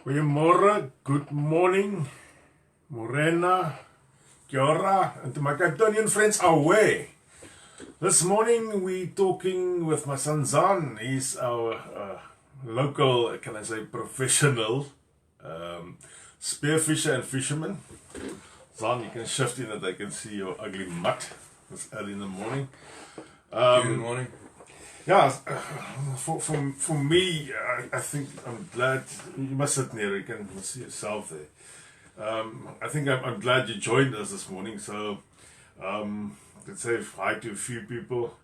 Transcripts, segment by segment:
Goeiemorgen, good morning, Morena, Kia ora, and to my Capetonian friends away. This morning we talking with my son Zan. He's our local, can I say, professional spearfisher and fisherman. Zan, you can shift in that I can see your ugly mutt. It's early in the morning. Good morning. Yeah, for me, I think I'm glad, you must sit near, you can see yourself there. I think I'm glad you joined us this morning, so let's say hi to a few people.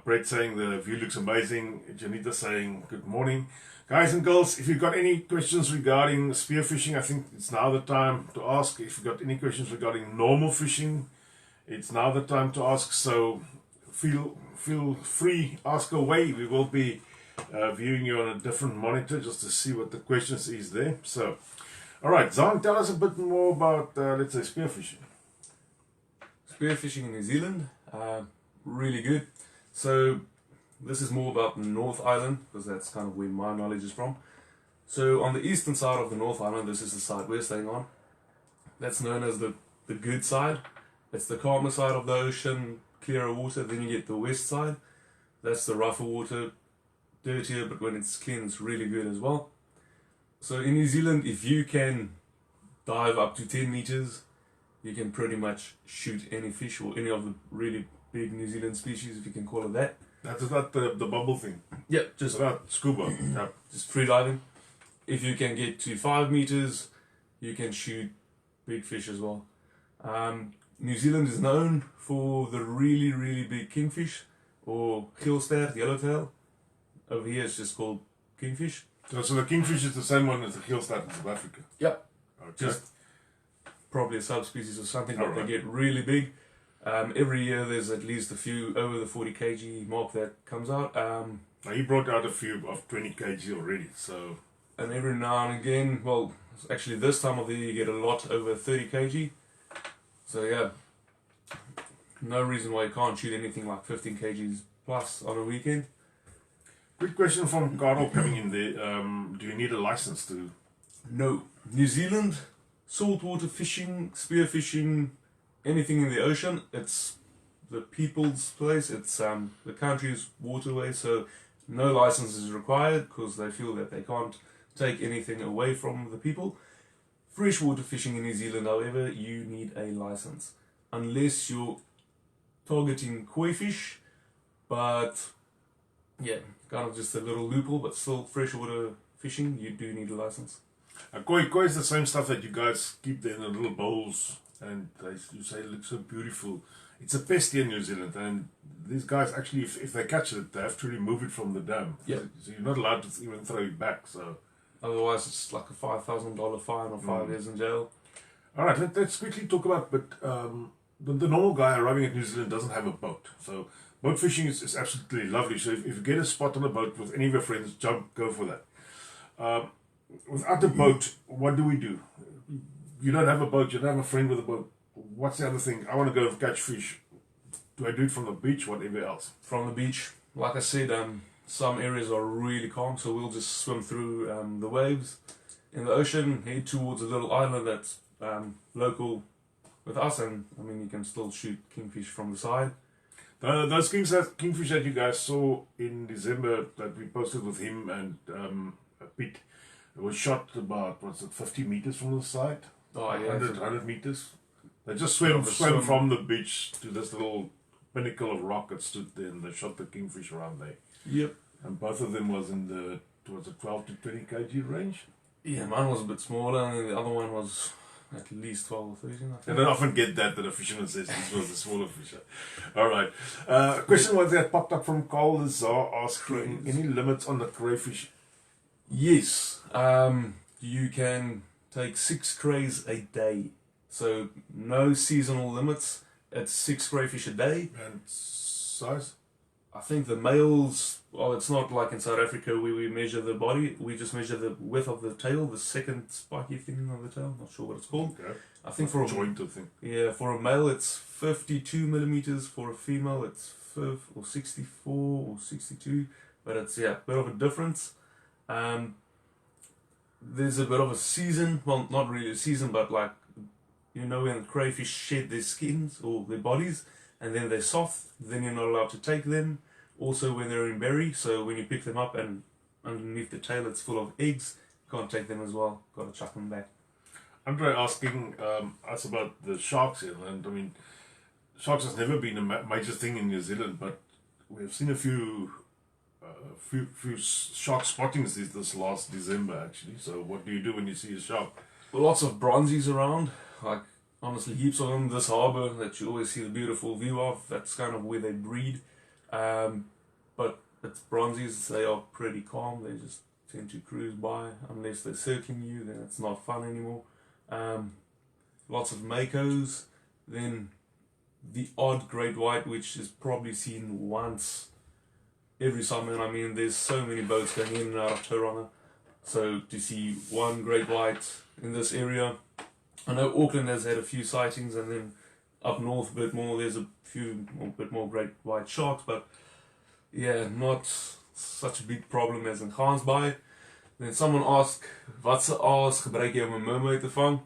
Brett saying the view looks amazing, Janita saying good morning. Guys and girls, if you've got any questions regarding spearfishing, I think it's now the time to ask. If you've got any questions regarding normal fishing, it's now the time to ask, so feel free, ask away. We will be viewing you on a different monitor just to see what the questions is there. So, alright, Zan, tell us a bit more about, let's say, spearfishing. Spearfishing in New Zealand, really good. So, this is more about the North Island, because that's kind of where my knowledge is from. So, on the eastern side of the North Island, this is the side we're staying on. That's known as the good side. It's the calmer side of the ocean, clearer water. Then you get the west side. That's the rougher water, dirtier, but when it's clean, it's really good as well. So in New Zealand, if you can dive up to 10 meters, you can pretty much shoot any fish or any of the really big New Zealand species, if you can call it that. That's not the bubble thing. Yep, just about scuba. Yep. Just free diving. If you can get to 5 meters, you can shoot big fish as well. New Zealand is known for the really, really big kingfish, or geelster, yellowtail. Over here it's just called kingfish. So the kingfish is the same one as the geelster in South Africa? Yep. Okay. Just probably a subspecies or something, but Alright. they get really big. Every year there's at least a few over the 40 kg mark that comes out. Now he brought out a few of 20 kg already, so... And every now and again, well, actually this time of the year you get a lot over 30 kg. So yeah, no reason why you can't shoot anything like 15 kgs plus on a weekend. Quick question from Carl coming in there. Do you need a license to... No. New Zealand, saltwater fishing, spearfishing, anything in the ocean, it's the people's place, it's the country's waterway, so no license is required because they feel that they can't take anything away from the people. Freshwater fishing in New Zealand, however, you need a license. Unless you're targeting crayfish, but yeah, kind of just a little loophole, but still freshwater fishing, you do need a license. Koi is the same stuff that you guys keep there in the little bowls, and you say it looks so beautiful. It's a pest here in New Zealand, and these guys actually, if they catch it, they have to remove it from the dam. Yep. So you're not allowed to even throw it back, so... Otherwise, it's like a $5,000 fine or 5 years in jail. Alright, let's quickly talk about, but the normal guy arriving at New Zealand doesn't have a boat. So boat fishing is absolutely lovely. So if you get a spot on a boat with any of your friends, go for that. Without a boat, what do we do? You don't have a boat, you don't have a friend with a boat. What's the other thing? I want to go catch fish. Do I do it from the beach, whatever else? From the beach, like I said, some areas are really calm, so we'll just swim through the waves. In the ocean, head towards a little island that's local with us, and I mean, you can still shoot kingfish from the side. Those kingfish that you guys saw in December that we posted with him and Pete, it was shot about, 50 meters from the side? Oh, yeah. 100 meters. They just swam from the beach to this little pinnacle of rock that stood there, and they shot the kingfish around there. Yep. And both of them was in the 12 to 20 kg range. Yeah, mine was a bit smaller, and the other one was at least 12 or 13, I think. And I often get that a fisherman says this was a smaller fisher. Alright. Question was that popped up from Carl Lazar asking, any limits on the crayfish? Yes. You can take 6 crays a day. So no seasonal limits. It's 6 crayfish a day. And size? I think the males, well, it's not like in South Africa where we measure the body, we just measure the width of the tail, the second spiky thing on the tail, not sure what it's called. Okay. I think for a joint of thing. Yeah, for a male it's 52 millimeters, for a female it's 64 or 62, but it's, yeah, a bit of a difference. there's a bit of a season, well, not really a season, but like, you know, when crayfish shed their skins or their bodies and then they're soft, then you're not allowed to take them. Also when they're in berry, so when you pick them up and underneath the tail it's full of eggs, you can't take them as well, got to chuck them back. Andre asking us about the sharks here, and I mean, sharks has never been a major thing in New Zealand, but we've seen a few shark spottings this last December actually. So what do you do when you see a shark? Lots of bronzies around, like honestly heaps of them. This harbour that you always see the beautiful view of, that's kind of where they breed. But it's bronzies, they are pretty calm, they just tend to cruise by. Unless they're circling you, then it's not fun anymore. Lots of makos, then the odd great white, which is probably seen once every summer. And I mean, there's so many boats going in and out of Tauranga, so to see one great white in this area, I know Auckland has had a few sightings, and then up north a bit more, there's a bit more great white sharks, but yeah, not such a big problem as in Gansbaai. Then someone asked, wat se aas gebruik jy om 'n mermaid te vang?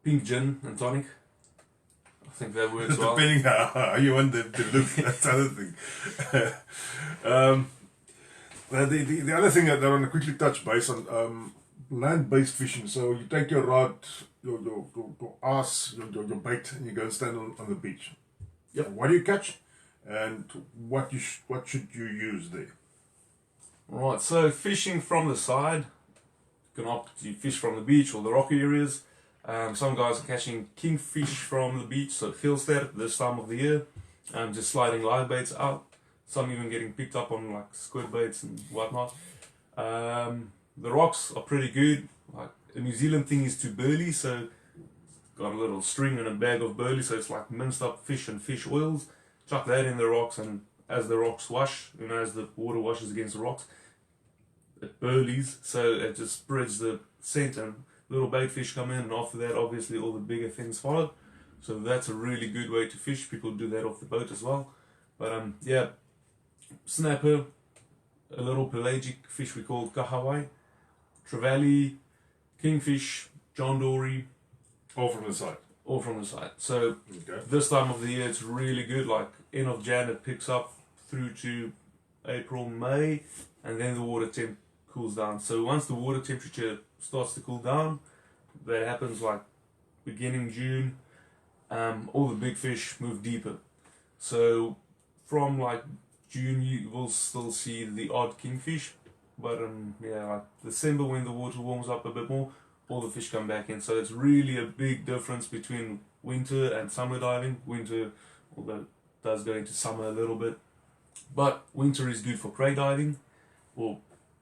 Pink gin and tonic. I think that works well. Depending how you want them to look, that's the other thing. The other thing that I want to quickly touch base on, land-based fishing. So you take your rod, your ass, your bait, and you go and stand on the beach. Yep. What do you catch, and what should you use there? Right, so fishing from the side, you can opt to fish from the beach or the rocky areas. Some guys are catching kingfish from the beach, so Gilster this time of the year, just sliding live baits out. Some even getting picked up on like squid baits and whatnot. The rocks are pretty good. Like a New Zealand thing is to burley, so got a little string and a bag of burley, so it's like minced up fish and fish oils. Chuck that in the rocks, and as the rocks wash, you know, as the water washes against the rocks, it burleys, so it just spreads the scent, and little bait fish come in, and after that obviously all the bigger things follow. So that's a really good way to fish. People do that off the boat as well. But yeah, snapper, a little pelagic fish we call kahawai, trevally, kingfish, John Dory. All from the side. All from the side. So okay. This time of the year it's really good, like end of Jan it picks up through to April, May, and then the water temp cools down. So once the water temperature starts to cool down, that happens like beginning June, all the big fish move deeper. So from like June you will still see the odd kingfish, but yeah, like December when the water warms up a bit more, all the fish come back in. So it's really a big difference between winter and summer diving. Winter, although it does go into summer a little bit, but winter is good for cray diving or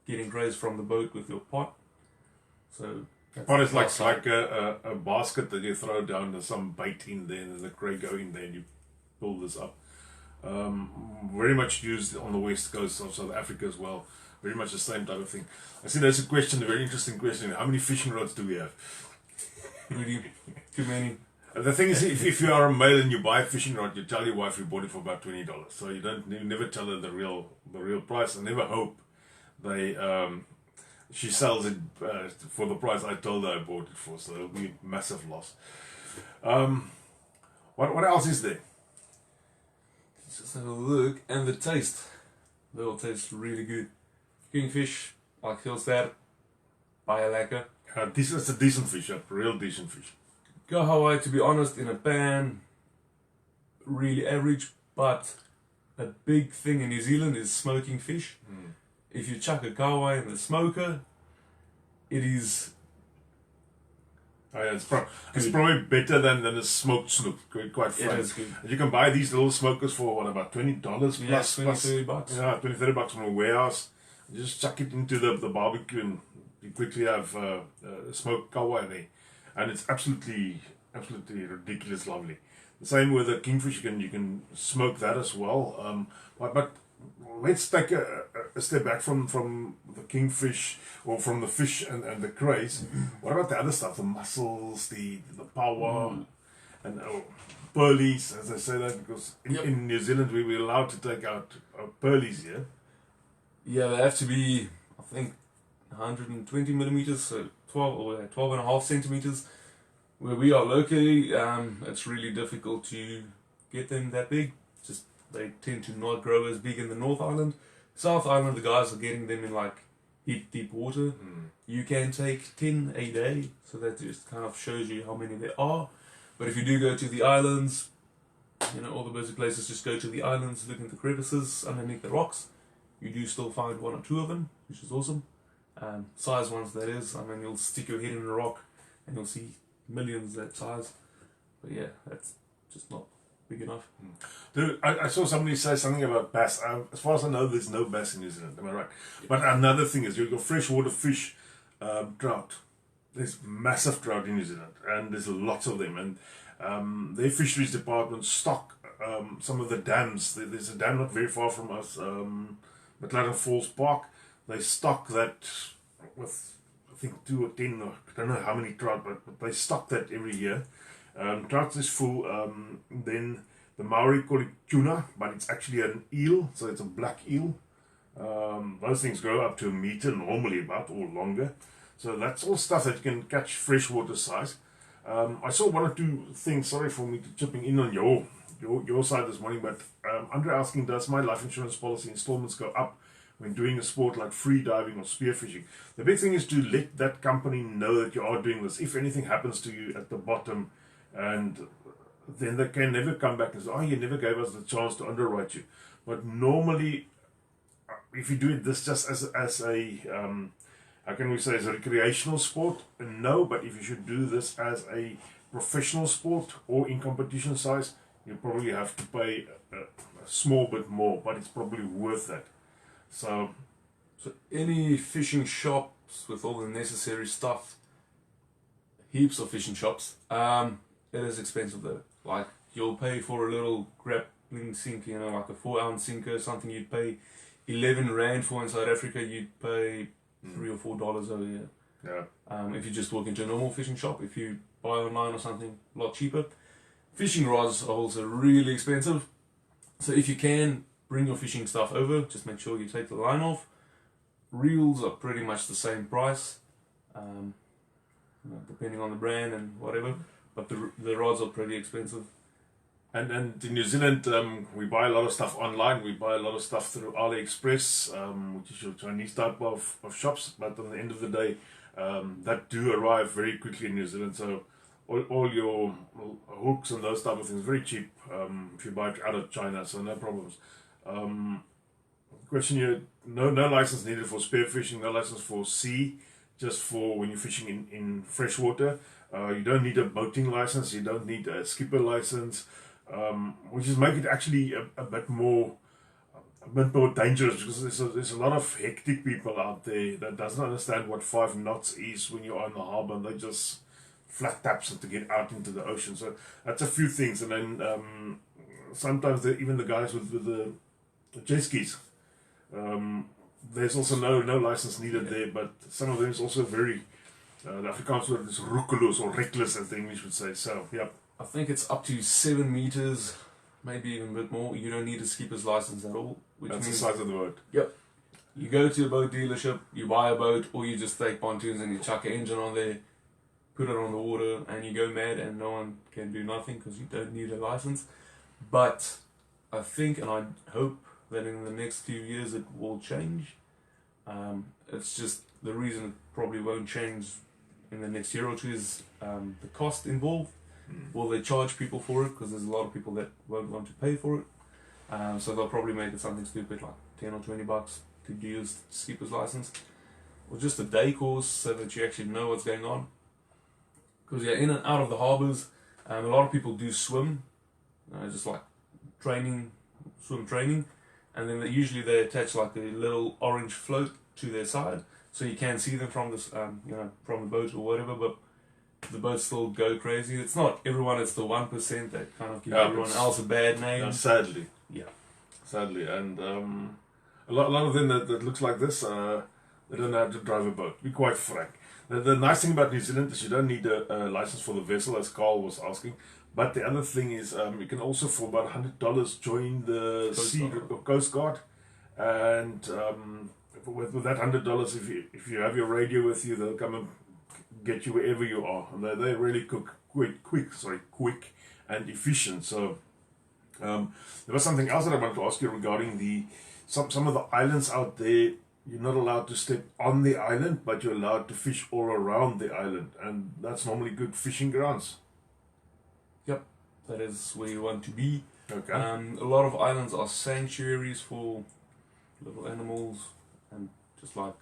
getting crays from the boat with your pot. So pot is like a basket that you throw down. There's some bait in there, and there's a cray go in there, and you pull this up. Very much used on the west coast of South Africa as well. Very much the same type of thing. I see there's a question, a very interesting question. How many fishing rods do we have? Really, too many. The thing is, if you are a male and you buy a fishing rod, you tell your wife you bought it for about $20. So you never tell her the real price. I never hope she sells it for the price I told her I bought it for. So it'll be a massive loss. What else is there? Let's just have a look, and the taste. They all taste really good. Kingfish, like Hilster, baie lekker. This is a decent fish, a real decent fish. Kahawai, to be honest, in a pan, really average, but a big thing in New Zealand is smoking fish. If you chuck a kahawai in the smoker, it is... Oh yeah, it's probably better than a smoked snook, quite frankly. Yeah, it's good. And you can buy these little smokers for what, about $20 plus? Yeah, 20-30 bucks. Yeah, $20-30 from a warehouse. You just chuck it into the barbecue and you quickly have smoked kahawai there. And it's absolutely ridiculous lovely. The same with the kingfish, you can smoke that as well. But let's take a step back from the kingfish or from the fish and the crays. What about the other stuff? The mussels, the power, and pearlies, as I say that, because in New Zealand we're allowed to take out pearlies here. Yeah, they have to be, I think, 120 millimeters, so 12 and a half centimeters. Where we are locally, it's really difficult to get them that big. Just they tend to not grow as big in the North Island. South Island, the guys are getting them in like deep water. You can take 10 a day, so that just kind of shows you how many there are. But if you do go to the islands, you know, all the busy places, just go to the islands, look in the crevices underneath the rocks. You do still find one or two of them, which is awesome. Size ones, that is. I mean, you'll stick your head in a rock and you'll see millions that size. But yeah, that's just not big enough. Dude, I saw somebody say something about bass. As far as I know, there's no bass in New Zealand. Am I right? Yep. But another thing is, you've got freshwater fish, trout. There's massive trout in New Zealand, and there's lots of them. And their fisheries department stock some of the dams. There's a dam not very far from us, McLaren Falls Park. They stock that with, I think, 2 or 10, or I don't know how many trout, but they stock that every year. Trout is full. Then the Maori call it tuna, but it's actually an eel, so it's a black eel. Those things grow up to a meter normally, about, or longer. So that's all stuff that you can catch freshwater size. I saw one or two things, sorry for me chipping in on your side this morning, but Andre asking, does my life insurance policy installments go up when doing a sport like free diving or spearfishing? The big thing is to let that company know that you are doing this. If anything happens to you at the bottom, and then they can never come back and say, oh, you never gave us the chance to underwrite you. But normally, if you do this just as a how can we say, as a recreational sport, no. But if you should do this as a professional sport or in competition size, you probably have to pay a small bit more, but it's probably worth that. So any fishing shops with all the necessary stuff, heaps of fishing shops, it is expensive though. Like, you'll pay for a little grappling sinker, you know, like a 4-ounce sinker, something you'd pay 11 Rand for in South Africa, you'd pay $3 or $4 over here. Yeah. If you just walk into a normal fishing shop, if you buy online or something, a lot cheaper. Fishing rods are also really expensive. So if you can bring your fishing stuff over, just make sure you take the line off. Reels are pretty much the same price, you know, depending on the brand and whatever. But the rods are pretty expensive. And in New Zealand, we buy a lot of stuff online. We buy a lot of stuff through AliExpress, which is your Chinese type of shops. But on the end of the day, that do arrive very quickly in New Zealand. So all your hooks and those type of things very cheap if you buy it out of China. So no problems. Question here: no license needed for spearfishing. No license for sea. Just for when you're fishing in freshwater. You don't need a boating license. You don't need a skipper license. Which is make it actually a bit more dangerous, because there's a lot of hectic people out there that doesn't understand what 5 knots is when you're on the harbour, and they just flat taps it to get out into the ocean. So that's a few things. And then sometimes even the guys with the jet skis, there's also no license needed there, but some of them is also very the Afrikaans word is roekeloos, or reckless as the English would say. So yeah, I think it's up to 7 meters, maybe even a bit more. You don't need a skipper's license at all. Which that's means, the size of the boat. Yep. You go to a boat dealership, you buy a boat, or you just take pontoons and you chuck an engine on there, put it on the water, and you go mad, and no one can do nothing because you don't need a license. But I think, and I hope, that in the next few years it will change. It's just the reason it probably won't change in the next year or two is the cost involved. Will they charge people for it? Because there's a lot of people that won't want to pay for it. So they'll probably make it something stupid like $10 or $20 to use skipper's license, or just a day course so that you actually know what's going on. Because yeah, in and out of the harbours, a lot of people do swim, just like swim training, and then usually they attach like a little orange float to their side, so you can see them from this, from the boat or whatever. But the boats still go crazy. It's not everyone; it's the 1% that kind of give everyone else a bad name. Yeah, sadly. Yeah. Sadly, and a lot of them that looks like this, they don't know how to drive a boat. Be quite frank. The nice thing about New Zealand is you don't need a license for the vessel, as Carl was asking. But the other thing is, you can also, for about $100, join the Coast Guard, and with that $100, if you have your radio with you, they'll come and get you wherever you are, and they really cook quick and efficient. So there was something else that I wanted to ask you regarding some of the islands out there. You're not allowed to step on the island, but you're allowed to fish all around the island, and that's normally good fishing grounds. Yep, that is where you want to be. Okay. A lot of islands are sanctuaries for little animals and just like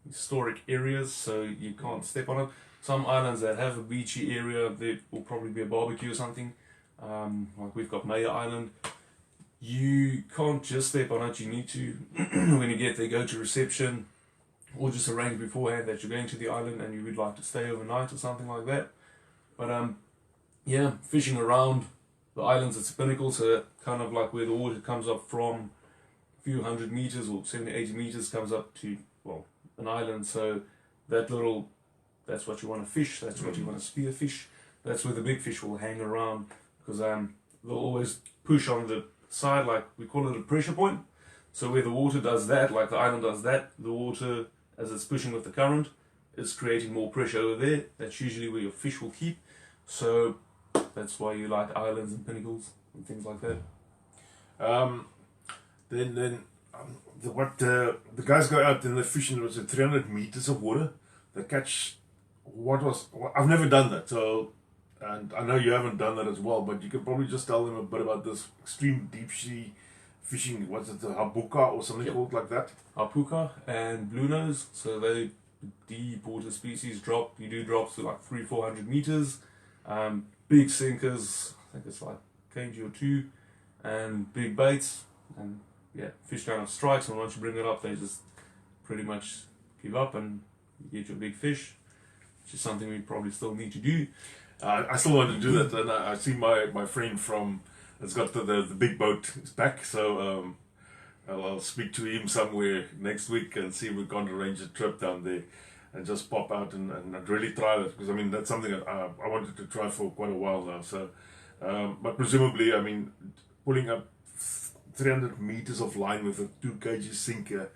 historic areas, so you can't step on it. Some islands that have a beachy area, there will probably be a barbecue or something. Like we've got Mayor Island. You can't just step on it. You need to, when you get there, go to reception or just arrange beforehand that you're going to the island and you would like to stay overnight or something like that. But yeah, fishing around the islands, it's a pinnacle, so kind of like where the water comes up from a few hundred meters or 70, 80 meters comes up to, well, an island. So that's what you want to fish, that's what you want to spear fish. That's where the big fish will hang around, because they'll always push on the side, like we call it a pressure point. So where the water does that, like the island does that, the water, as it's pushing with the current, is creating more pressure over there. That's usually where your fish will keep. So that's why you like islands and pinnacles and things like that. The guys go out and they're fishing with 300 meters of water. They catch I've never done that, so, and I know you haven't done that as well, but you could probably just tell them a bit about this extreme deep sea fishing. What's it, the habuka or something called like that? Hapuka and blue nose, so they deep water species you do drops to like 300-400 meters. Big sinkers, I think it's like kg or 2, and big baits, and yeah, fish kind of strikes, and once you bring it up, they just pretty much give up and you get your big fish, which is something we probably still need to do. I still want to do that, and I see my friend that's got the big boat is back, so I'll speak to him somewhere next week and see if we can't arrange a trip down there and just pop out and really try that, because I mean that's something that I wanted to try for quite a while now. So, but presumably, I mean, pulling up 300 meters of line with a 2 kg sinker,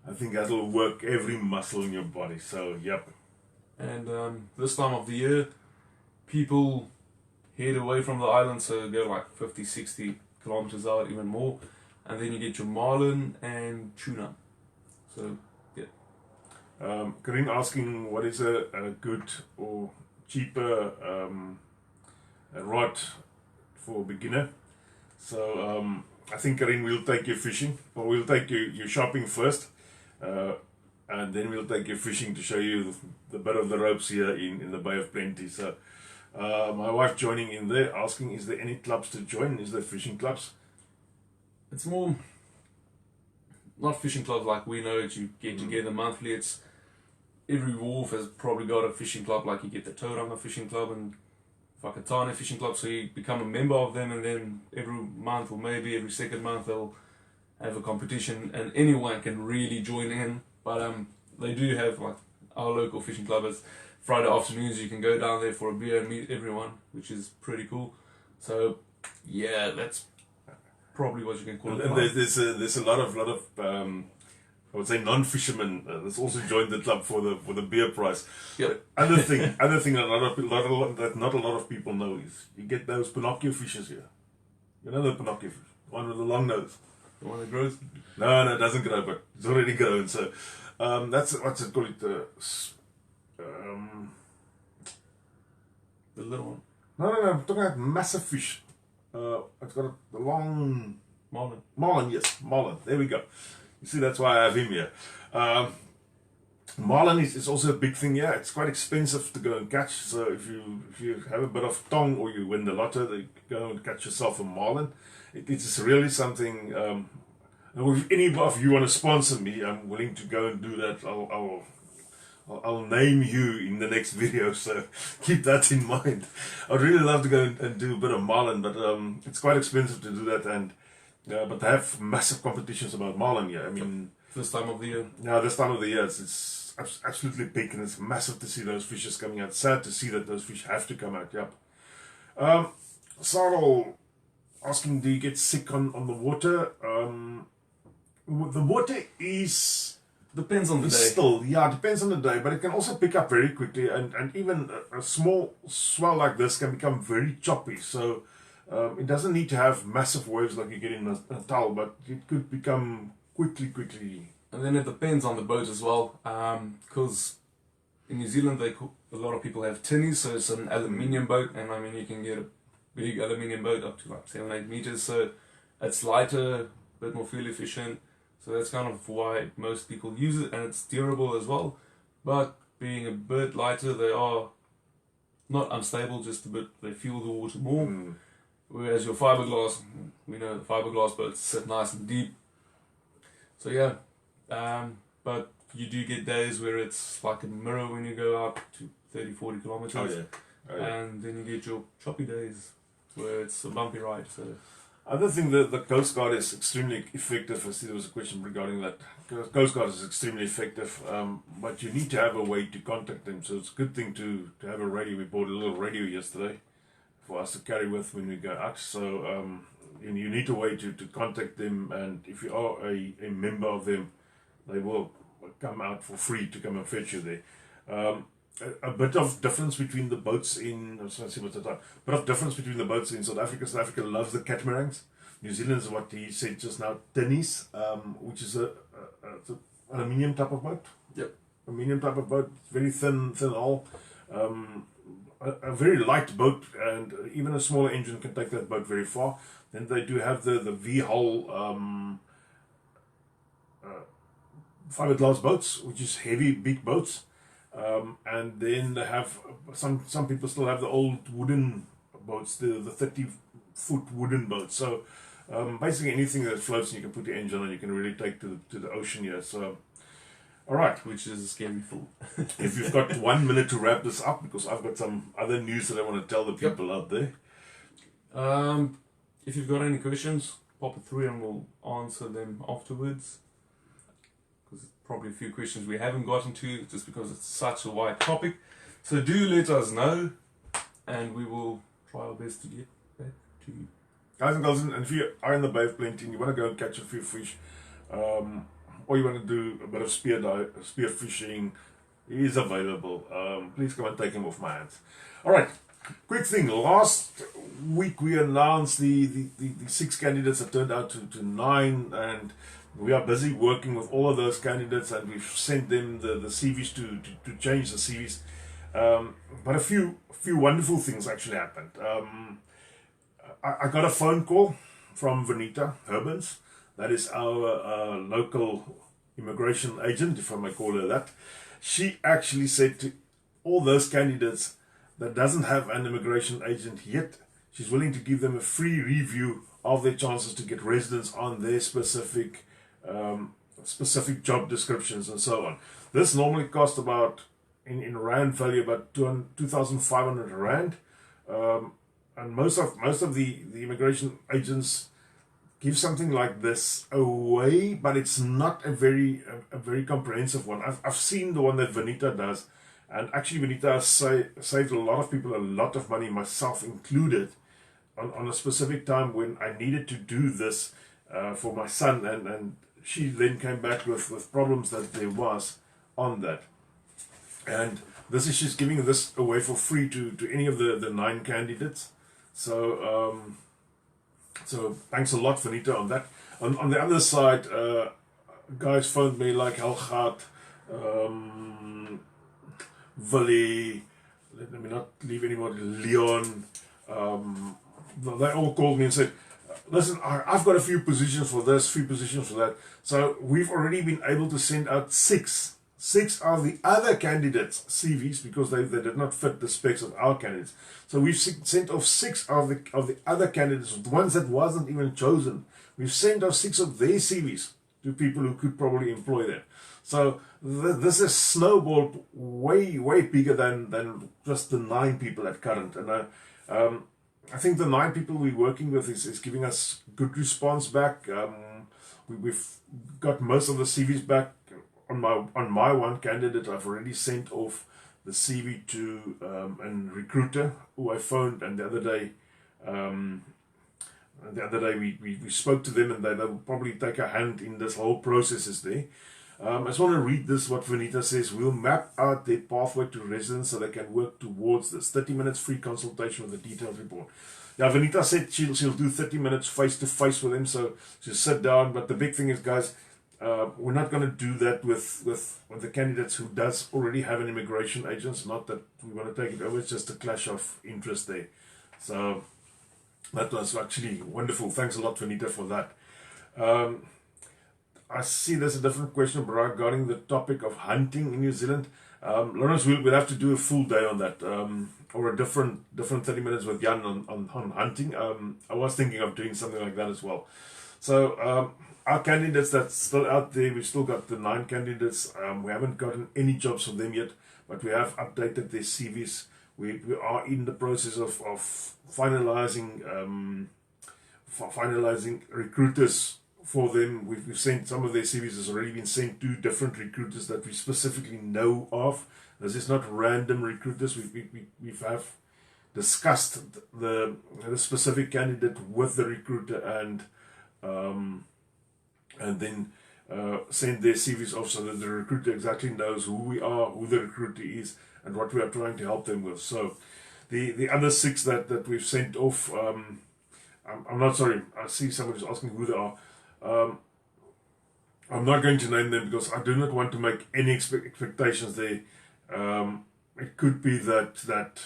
I think that'll work every muscle in your body. So, yep. And this time of the year, people head away from the island, so go like 50-60 kilometers out, even more, and then you get your marlin and tuna. So yeah. Karim asking what is a good or cheaper rod for a beginner. So I think, Karim, we'll take you fishing, or we'll take you shopping first, and then we'll take you fishing to show you the bit of the ropes here in the Bay of Plenty. So my wife joining in there, asking, is there any clubs to join? Is there fishing clubs? It's more not fishing clubs like we know it. You get together monthly. It's every wharf has probably got a fishing club, like you get the Tauranga Fishing Club and Whakatane Fishing Club, so you become a member of them, and then every month or maybe every second month they'll have a competition and anyone can really join in. But they do have, like our local fishing club, is Friday afternoons you can go down there for a beer and meet everyone, which is pretty cool. So yeah, that's probably what you can call it. And there's a lot of I would say non-fishermen that's also joined the club for the beer price. Yep. Other thing that not a lot of people know is you get those Pinocchio fishes here. You know the Pinocchio fish, one with the long nose. The one that grows? No, it doesn't grow, but it's already grown. So that's what's it called? The little one. No, I'm talking about massive fish. It's got the long Marlin. Marlin, yes, Marlin. There we go. You see, that's why I have him here. Marlin is also a big thing here. It's quite expensive to go and catch. So if you have a bit of tong or you win the lotto, you go and catch yourself a marlin. It's really something. If any of you want to sponsor me, I'm willing to go and do that. I'll name you in the next video, so keep that in mind. I'd really love to go and do a bit of marlin, but it's quite expensive to do that, and but they have massive competitions about marlin here. I mean, this time of the year. Yeah, this time of the year, it's absolutely big, and it's massive to see those fishes coming out. Sad to see that those fish have to come out. Yep. Sarah asking, do you get sick on the water? The water is Depends on the day. Still, yeah, it depends on the day, but it can also pick up very quickly, and even a small swell like this can become very choppy. So it doesn't need to have massive waves like you get in a Natal, but it could become quickly. And then it depends on the boat as well, because in New Zealand a lot of people have tinnies, so it's an aluminium boat, and I mean you can get a big aluminium boat up to like 7-8 meters, so it's lighter, a bit more fuel efficient. So that's kind of why most people use it, and it's durable as well. But being a bit lighter, they are not unstable, just a bit, they fuel the water more. Whereas your fiberglass, we know the fiberglass boats sit nice and deep. So yeah, but you do get days where it's like a mirror when you go out to 30-40 kilometers. Oh yeah. And then you get your choppy days where it's a bumpy ride. So. Other thing, the Coast Guard is extremely effective. I see there was a question regarding that. Coast Guard is extremely effective, but you need to have a way to contact them. So it's a good thing to have a radio. We bought a little radio yesterday for us to carry with when we go out. So and you need a way to contact them, and if you are a member of them, they will come out for free to come and fetch you there. A bit of difference between the boats in, I was trying to see what's the time, bit of difference between the boats in South Africa. South Africa loves the catamarans. New Zealand is what he said just now, tinnies, which is a aluminium type of boat. Yep. Aluminium type of boat, very thin hull, a very light boat, and even a smaller engine can take that boat very far. Then they do have the V-hull fiberglass boats, which is heavy, big boats. And then they have some people still have the old wooden boats, the 30-foot wooden boats. So basically anything that floats and you can put the engine on, you can really take to the ocean here. So all right, which is a scary thought. if you've got 1 minute to wrap this up, because I've got some other news that I want to tell the people out there. If you've got any questions, pop it through and we'll answer them afterwards. Probably a few questions we haven't gotten to just because it's such a wide topic. So do let us know and we will try our best to get back to you. Guys and girls, and if you are in the Bay of Plenty and you want to go and catch a few fish, or you want to do a bit of spear fishing, he is available. Please come and take him off my hands. Alright, quick thing. Last week we announced the 6 candidates that turned out to 9, and we are busy working with all of those candidates, and we've sent them the CVs to change the CVs. But a few wonderful things actually happened. I got a phone call from Vanita Herbans. That is our local immigration agent, if I may call her that. She actually said to all those candidates that doesn't have an immigration agent yet, she's willing to give them a free review of their chances to get residence on their specific job descriptions and so on. This normally costs about, in rand value, about 2,500 rand, and most of the immigration agents give something like this away, but it's not a very comprehensive one. I've seen the one that Vanita does, and actually Vanita has saved a lot of people a lot of money, myself included, on a specific time when I needed to do this for my son, and she then came back with problems that there was on that. And this is, she's giving this away for free to any of the 9 candidates. So so thanks a lot, Vanita, on that. On the other side, guys phoned me like Helgat, Willie, let me not leave anybody, Leon. They all called me and said, listen, I've got a few positions for this, few positions for that. So we've already been able to send out 6 of the other candidates' CVs, because they did not fit the specs of our candidates. So we've sent off 6 of the other candidates, the ones that wasn't even chosen. We've sent off 6 of their CVs to people who could probably employ them. So this is snowballed way bigger than just the 9 people at current. And I think the 9 people we're working with is giving us good response back. We've got most of the CVs back. On my one candidate, I've already sent off the CV to a recruiter who I phoned, and the other day we spoke to them, and they will probably take a hand in this whole process there. I just want to read this, what Vanita says. We'll map out their pathway to residence so they can work towards this. 30 minutes free consultation with a detailed report. Yeah, Vanita said she'll do 30 minutes face-to-face with them, so she'll sit down. But the big thing is, guys, we're not going to do that with the candidates who does already have an immigration agent. It's not that we want to take it over, it's just a clash of interest there. So that was actually wonderful. Thanks a lot, Vanita, for that. I see there's a different question regarding the topic of hunting in New Zealand. Lawrence, we'll have to do a full day on that, or a different 30 minutes with Jan on hunting. I was thinking of doing something like that as well. So our candidates that's still out there, we've still got the 9 candidates. We haven't gotten any jobs from them yet, but we have updated their CVs. We are in the process of finalizing recruiters for them. We've sent some of their CVs, has already been sent to different recruiters that we specifically know of. This is not random recruiters. We have discussed the specific candidate with the recruiter and then send their CVs off so that the recruiter exactly knows who we are, who the recruiter is, and what we are trying to help them with. So the other 6 that we've sent off, I'm not sorry, I see somebody's asking who they are. I'm not going to name them because I do not want to make any expectations there. It could be that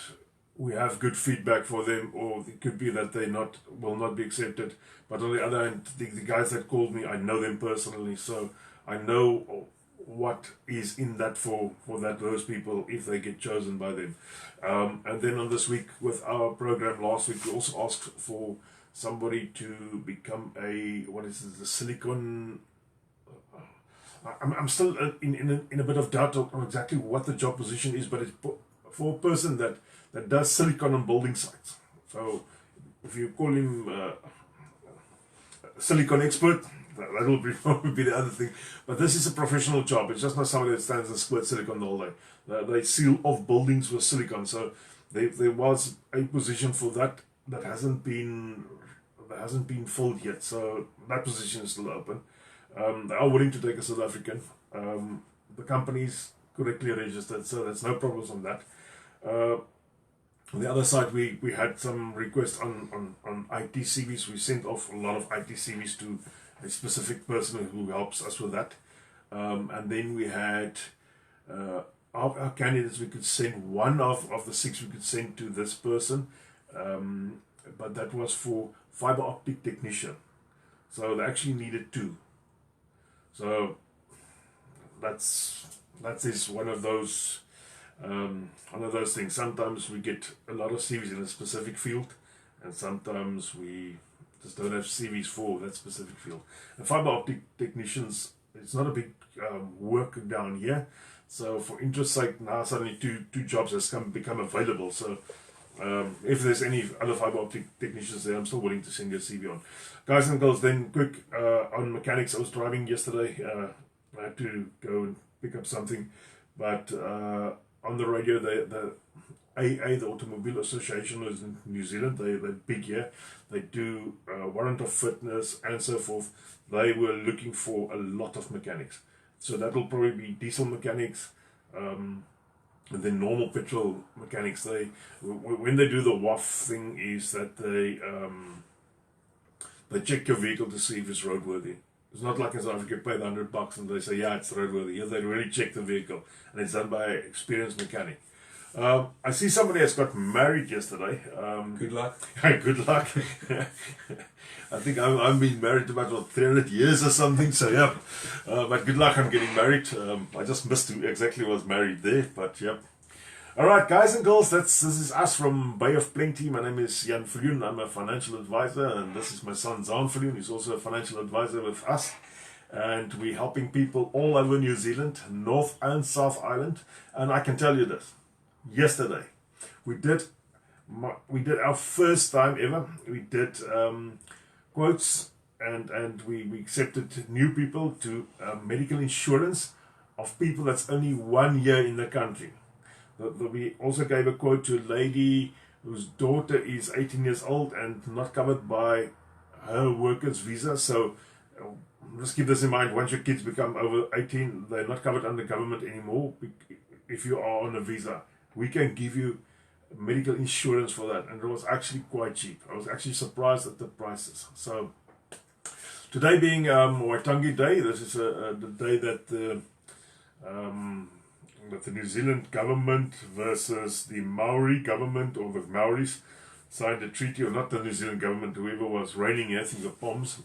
we have good feedback for them, or it could be that they will not be accepted. But on the other hand, the guys that called me, I know them personally, so I know what is in that for those people if they get chosen by them. And then on this week with our program last week, we also asked for somebody to become the silicon. I'm still in a bit of doubt on exactly what the job position is, but it's for a person that does silicon on building sites. So if you call him silicon expert, that will probably be the other thing. But this is a professional job. It's just not somebody that stands and squirts silicon the whole day. They seal off buildings with silicon. So there was a position for that hasn't been filled yet. So that position is still open. They are willing to take a South African. The company is correctly registered, so there's no problems on that. On the other side, we had some requests on IT CVs. We sent off a lot of IT CVs to a specific person who helps us with that. And then we had our candidates. We could send one of the 6 we could send to this person, but that was for fiber optic technician. So they actually needed 2. So that is one of those things. Sometimes we get a lot of CVs in a specific field, and sometimes we just don't have CVs for that specific field. And fiber optic technicians, it's not a big work down here. So for interest sake, now suddenly two jobs has become available. So if there's any other fiber optic technicians there, I'm still willing to send your CV on. Guys and girls, then quick on mechanics. I was driving yesterday. I had to go and pick up something, but on the radio, the AA, the Automobile Association, is in New Zealand. They're big here. They do warrant of fitness and so forth. They were looking for a lot of mechanics. So that will probably be diesel mechanics, and then normal petrol mechanics. When they do the WAF thing, is that they check your vehicle to see if it's roadworthy. It's not like in South Africa, you pay the $100 and they say, yeah, it's roadworthy. Here they really check the vehicle, and it's done by an experienced mechanic. I see somebody has got married yesterday. Good luck. Good luck. I think I've been married about 300 years or something, so yeah. But good luck on getting married. I just missed who exactly was married there, but yeah. Alright, guys and girls, this is us from Bay of Plenty. My name is Jan Viljoen. I'm a financial advisor, and this is my son Zaan Viljoen. He's also a financial advisor with us. And we're helping people all over New Zealand, North and South Island. And I can tell you this. Yesterday, we did our first time ever. We did quotes and we accepted new people to medical insurance of people that's only 1 year in the country. We also gave a quote to a lady whose daughter is 18 years old and not covered by her worker's visa. So just keep this in mind. Once your kids become over 18, they're not covered under government anymore. If you are on a visa, we can give you medical insurance for that, and it was actually quite cheap. I was actually surprised at the prices. So today being Waitangi Day, this is the day that the New Zealand government versus the Maori government, or the Maoris, signed a treaty, or not the New Zealand government, whoever was reigning here, I think the Poms,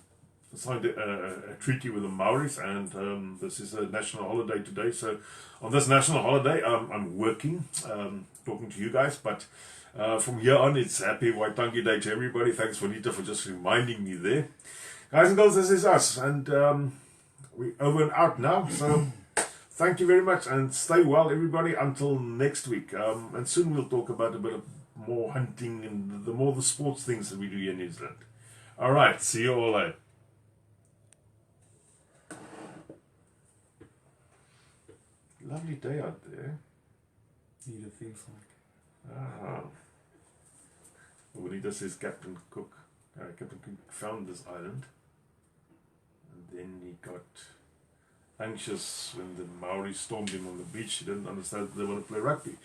signed a treaty with the Maoris, and this is a national holiday today. So on this national holiday, I'm working, talking to you guys, but from here on, it's happy Waitangi Day to everybody. Thanks, Vanita, for just reminding me there. Guys and girls, this is us, and we're over and out now, so thank you very much, and stay well, everybody, until next week. And soon we'll talk about a bit of more hunting and the sports things that we do here in New Zealand. All right, see you all later. Lovely day out there. Need a theme song. Ah. Bonita says Captain Cook. Captain Cook found this island, and then he got anxious when the Maoris stormed him on the beach. He didn't understand that they want to play rugby.